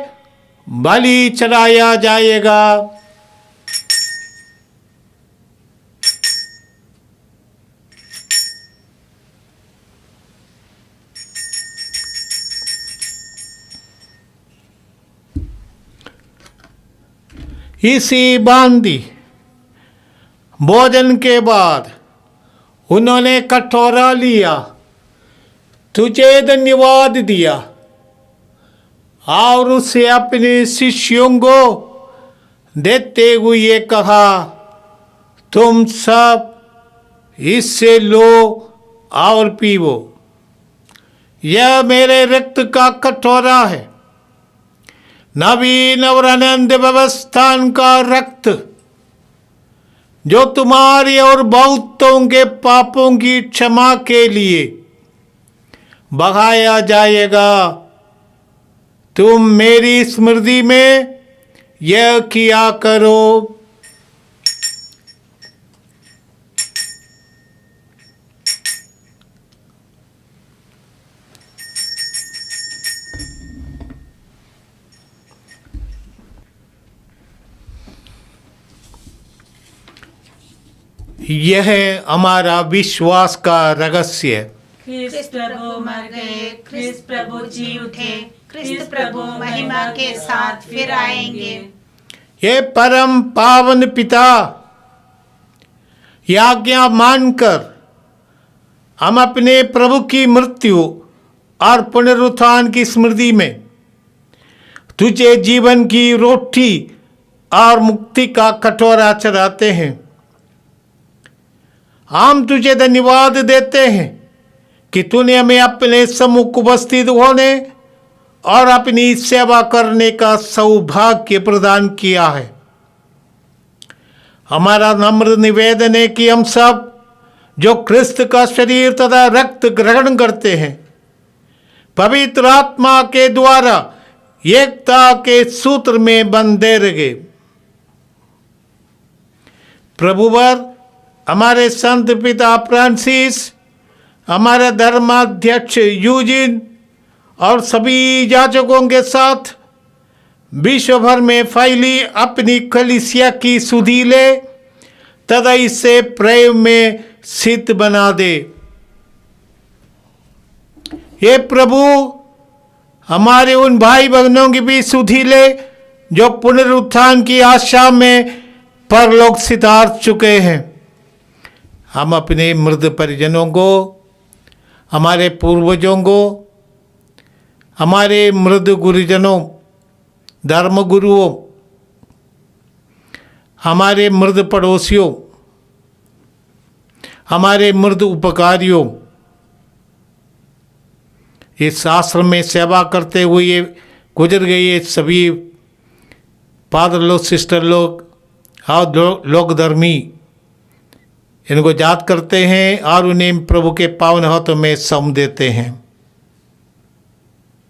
बलि चढ़ाया जाएगा। इसी भांति भोजन के बाद उन्होंने कटोरा लिया, तुझे धन्यवाद दिया और उसे अपने शिष्यों को देते हुए कहा, तुम सब इससे लो और पीवो, यह मेरे रक्त का कटोरा है, नवीन और अनंत व्यवस्थान का रक्त, जो तुम्हारे और बहुतों के पापों की क्षमा के लिए बहाया जाएगा। तुम मेरी स्मृति में यह किया करो। यह हमारा विश्वास का रहस्य है।
ख्रिस्त प्रभु मर गए, ख्रिस्त प्रभु जी उठे, ख्रिस्त प्रभु महिमा के साथ फिर आएंगे।
हे परम पावन पिता, यह आज्ञा मानकर हम अपने प्रभु की मृत्यु और पुनरुत्थान की स्मृति में तुझे जीवन की रोटी और मुक्ति का कटोरा चढ़ाते हैं। हम तुझे धन्यवाद देते हैं कि तूने हमें अपने सम्मुख उपस्थित होने और अपनी सेवा करने का सौभाग्य प्रदान किया है। हमारा नम्र निवेदन है कि हम सब जो ख्रिस्त का शरीर तथा रक्त ग्रहण करते हैं, पवित्र आत्मा के द्वारा एकता के सूत्र में बंधे रहे। प्रभुवर हमारे संत पिता फ्रांसिस, हमारे धर्माध्यक्ष यूजिन और सभी याजकों के साथ विश्व भर में फैली अपनी कलीसिया की सुधि ले तथा इसे प्रेम में सिद्ध बना दे। हे प्रभु, हमारे उन भाई बहनों की भी सुधि ले जो पुनरुत्थान की आशा में परलोक सिधार चुके हैं। हम अपने मृत परिजनों को, हमारे पूर्वजों को, हमारे मृत गुरुजनों, धर्मगुरुओं, हमारे मृत पड़ोसियों, हमारे मृत उपकारियों, इस आश्रम में सेवा करते हुए गुजर गए ये सभी फादर लोग, सिस्टर लोग और लोक धर्मी, इनको याद करते हैं और उन्हें प्रभु के पावन हाथों में सौंप देते हैं।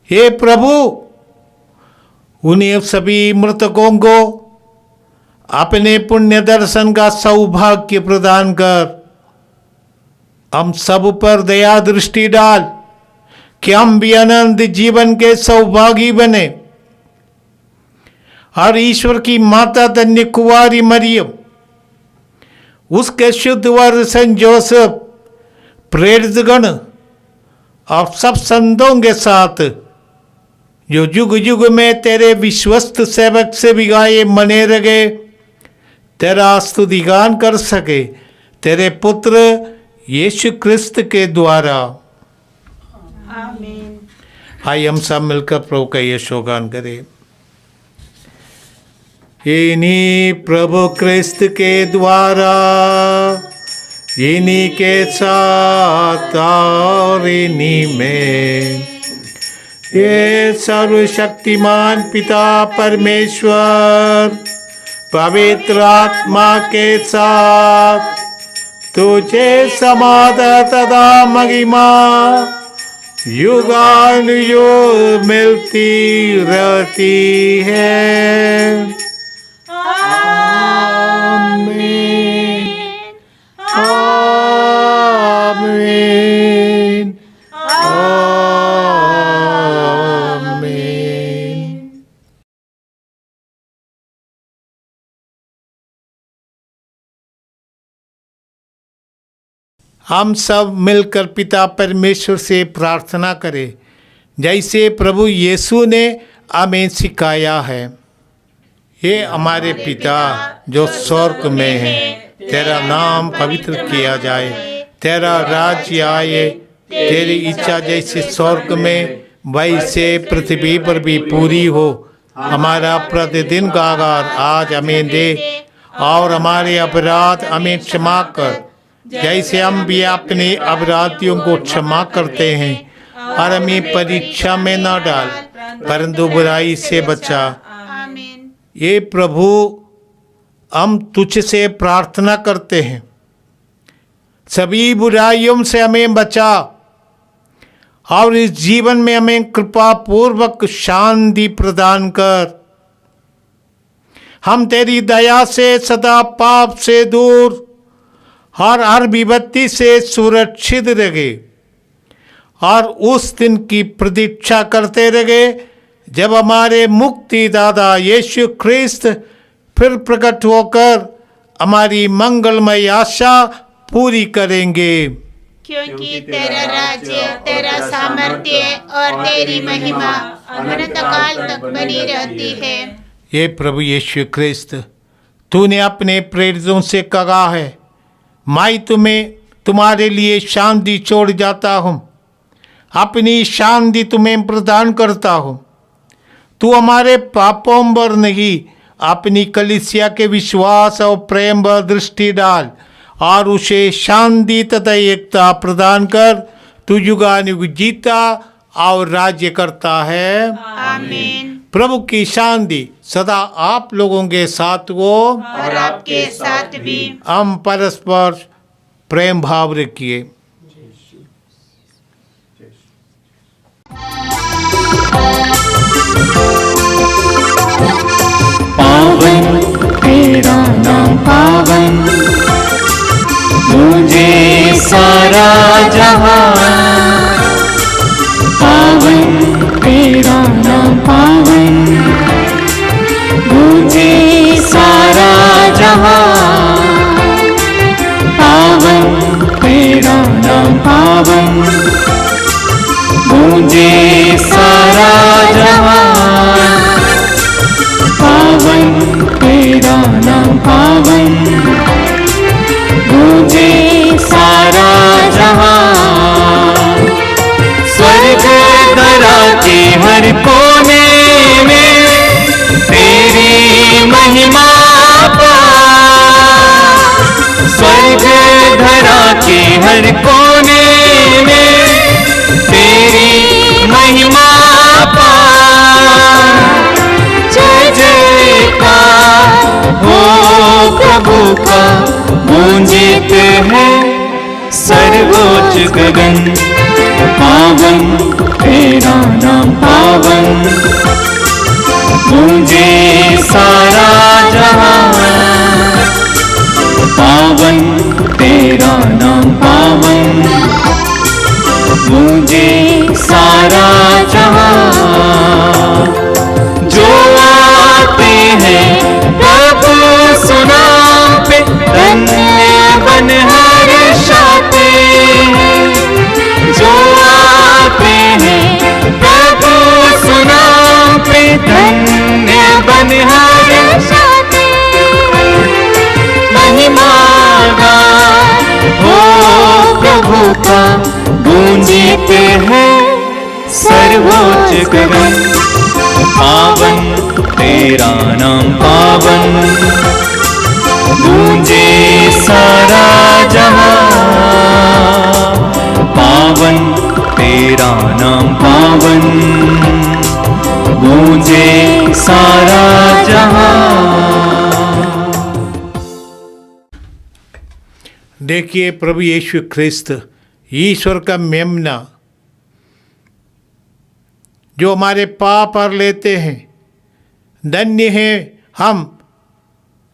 हे प्रभु, उन्हें सभी मृतकों को अपने पुण्य दर्शन का सौभाग्य प्रदान कर हम सब पर दया दृष्टि डाल कि हम भी अनंत जीवन के सौभागी बने और ईश्वर की माता धन्य कुंवारी मरियम, उसके शुद्ध वर संत जोसेफ, प्रेरितगण और सब संतों के साथ जो युग युग में तेरे विश्वस्त सेवक से बिगाए मने रहे, तेरा स्तुति गान कर सके, तेरे पुत्र यीशु क्रिस्त के द्वारा।
आमीन।
आइए हम सब मिलकर प्रभु का यीशु गान करें। इन्हीं प्रभु क्रिस्त के द्वारा, इन्हीं के साथ और इन्हीं में ये सर्वशक्तिमान पिता परमेश्वर पवित्र आत्मा के साथ तुझे समाधान तथा महिमा युगानुयुग मिलती रहती है। आमीन, आमीन, आमीन। हम सब मिलकर पिता परमेश्वर से प्रार्थना करें जैसे प्रभु यीशु ने हमें सिखाया है। हे हमारे पिता जो स्वर्ग में है, तेरा नाम पवित्र किया जाए, तेरा राज्य आए, तेरी इच्छा जैसे स्वर्ग में वैसे पृथ्वी पर भी पूरी हो। हमारा प्रतिदिन का आहार आज हमें दे और हमारे अपराध हमें क्षमा कर जैसे हम भी अपने अपराधियों को क्षमा करते हैं, और हमें परीक्षा में न डाल परंतु बुराई से बचा।
आमीन।
ये प्रभु, हम तुझसे प्रार्थना करते हैं, सभी बुराइयों से हमें बचा और इस जीवन में हमें कृपा पूर्वक शांति प्रदान कर। हम तेरी दया से सदा पाप से दूर और हर विपत्ति से सुरक्षित रहे और उस दिन की प्रतीक्षा करते रहे जब हमारे मुक्तिदाता यीशु ख्रिस्त फिर प्रकट होकर हमारी मंगलमय आशा पूरी करेंगे।
क्योंकि तेरा राज्य, तेरा सामर्थ्य और तेरी महिमा अनंत काल तक बनी रहती है।
ये प्रभु यीशु ख्रिस्त, तूने अपने प्रेरितों से कहा है, मैं तुम्हारे लिए शांति छोड़ जाता हूँ, अपनी शांति तुम्हें प्रदान करता हूँ। तू हमारे पापों पर नहीं, अपनी कलीसिया के विश्वास और प्रेम पर दृष्टि डाल और उसे शांति तथा एकता प्रदान कर। तू युगानुयुग जीता और राज्य करता है।
आमीन।
प्रभु की शांति सदा आप लोगों के साथ हो
और आपके साथ भी।
हम परस्पर प्रेम भाव रखिए।
पावन तेरा नाम पावन, मुझे सारा जहां। पावन तेरा नाम पावन, मुझे सारा जहां। पावन तेरा नाम पावन, मुझे सारा जहां। पावन तेरा नाम पावन, मुझे सारा जहां। स्वर्ग धरा के हर कोने में तेरी महिमा पा। स्वर्ग धरा के हर कोने में तेरी महिमा पा। जय जयकार हो प्रभु का, गूंजित है सर्वोच्च गगन। पावन तेरा नाम पावन, गूंजे सारा जहां। पावन तेरा नाम पावन, गूंजे सारा जहां। जो आते हैं प्रभु सुनाम पे, धन्य बन हर्षाते हैं। जो आते हैं प्रभु सुनाम पे, धन्य बन हर्षाते। महिमा गान हो प्रभु का, गूंजित है सर्वोच्च गगन। पावन तेरा नाम पावन, गूंजे सारा जहां। पावन तेरा नाम पावन, गूंजे सारा जहां।
देखिए प्रभु यीशु ख्रिस्त ईश्वर का मेमना जो हमारे पाप हर लेते हैं। धन्य हैं हम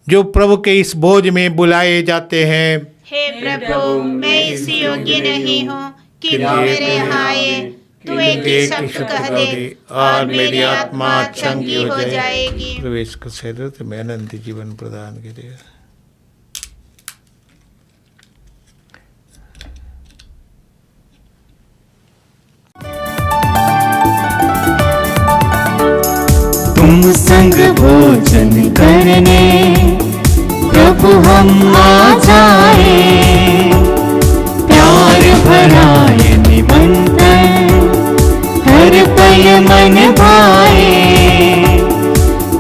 जो प्रभु के इस भोज में बुलाए जाते हैं।
हे प्रभु, मैं इस योग्य नहीं हूँ कि तू मेरे यहाँ आए। तू एक ही शब्द कह दे और मेरी आत्मा चंगी हो जाएगी।
प्रवेश का शरीर तो मैं अनंत जीवन प्रदान करेगा।
तुम संग भोजन करने प्रभु हम आ जाए। प्यार भरा ये निमंत्रण हर पल मन भाए।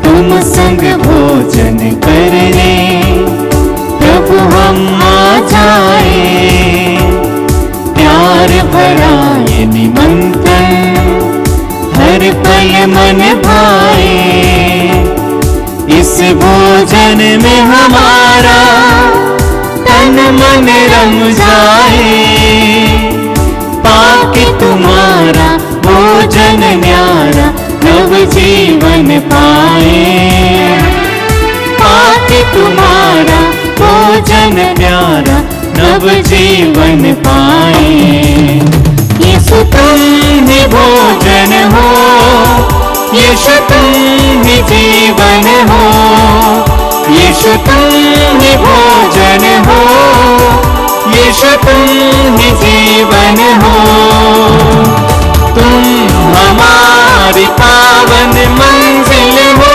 तुम संग भोजन करने प्रभु हम आ जाए। प्यार भरा ये निमंत्रण हर पल मन भाए। इस भोजन में हमारा तन मन रम जाए। पाके तुम्हारा भोजन न्यारा नव जीवन पाए। पाके तुम्हारा भोजन न्यारा नव जीवन पाए। यीशु तुम ही भोजन हो, यीशु तुम ही जीवन हो। यीशु तुम ही भोजन हो, यीशु तुम ही जीवन हो। तुम हमारी पावन मंजिल हो,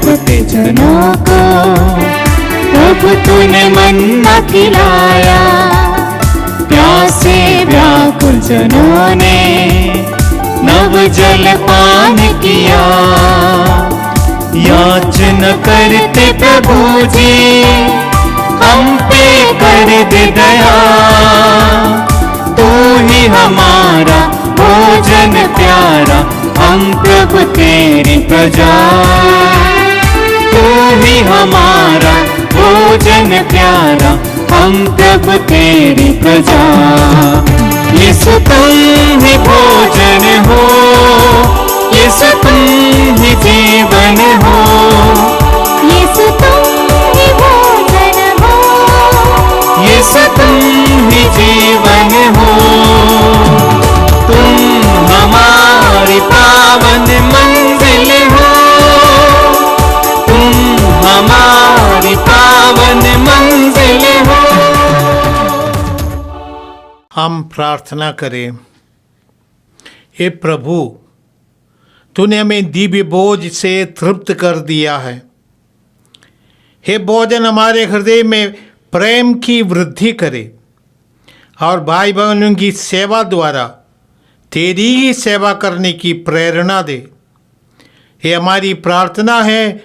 तरसते जनों को प्रभु तूने मन्ना खिलाया। प्यासे व्याकुल जनों ने नव जल पान किया। याचना करते प्रभु जी हम पे कर दे दया। तू ही हमारा भोजन प्यारा, हम प्रभु तेरी प्रजा। तू ही हमारा भोजन प्यारा, हम प्रभु तेरी प्रजा। यीशु तुम ही भोजन हो, यीशु तुम ही जीवन हो।
यीशु तुम ही भोजन हो,
यीशु तुम ही जीवन हो। तुम हमारी पावन मंजिल हो, तुम हमारी पावन मंजिल हो।
हम प्रार्थना करें। हे प्रभु, तूने हमें दिव्य भोज से तृप्त कर दिया है। हे भोजन हमारे हृदय में प्रेम की वृद्धि करे और भाई बहनों की सेवा द्वारा तेरी ही सेवा करने की प्रेरणा दे। ये हमारी प्रार्थना है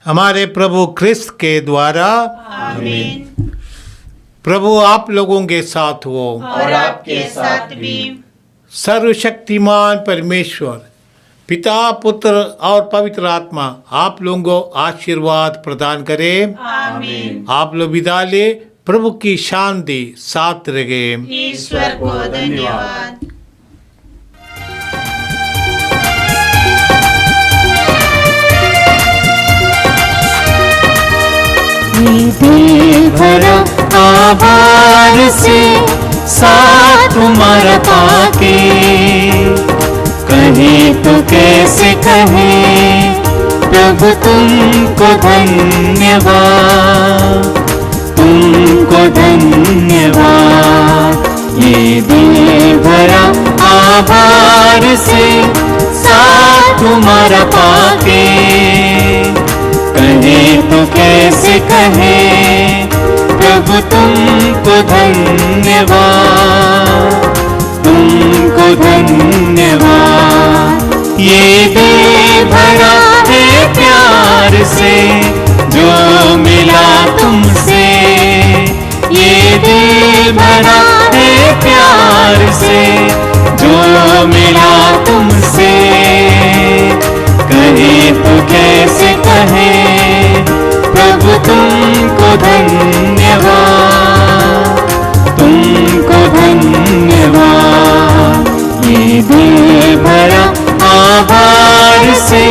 हमारे प्रभु क्रिस्त के द्वारा, आमीन। प्रभु आप लोगों के साथ हो
और आपके साथ भी।
सर्वशक्तिमान परमेश्वर पिता, पुत्र और पवित्र आत्मा आप लोगों को आशीर्वाद प्रदान करे,
आमीन।
आप लोग विदा ले। प्रभु की शांति साथ रहे।
ईश्वर को धन्यवाद।
दिल भरा आभार से साथ तुम्हारा पाके, कहे तो कैसे कहे प्रभु तुमको धन्यवाद, तुमको धन्यवाद। ये दिल भरा आभार से साथ तुम्हारा पाके, कहे तो कैसे कहे प्रभु तुमको धन्यवाद, तुमको धन्यवाद। ये दिल भरा है प्यार से जो मिला तुमसे, ये दिल भरा है प्यार से जो मिला तुमसे। कहे तो कैसे कहे प्रभु तुमको धन्यवाद, तुमको धन्यवाद। ये दिल भरा आभार से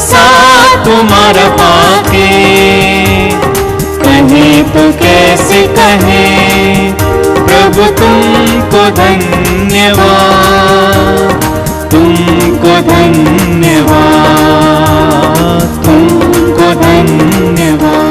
साथ तुम्हारा पाके, कहे तो कैसे कहे प्रभु तुमको धन्यवाद, तुमको धन्यवाद, तुमको धन्यवाद।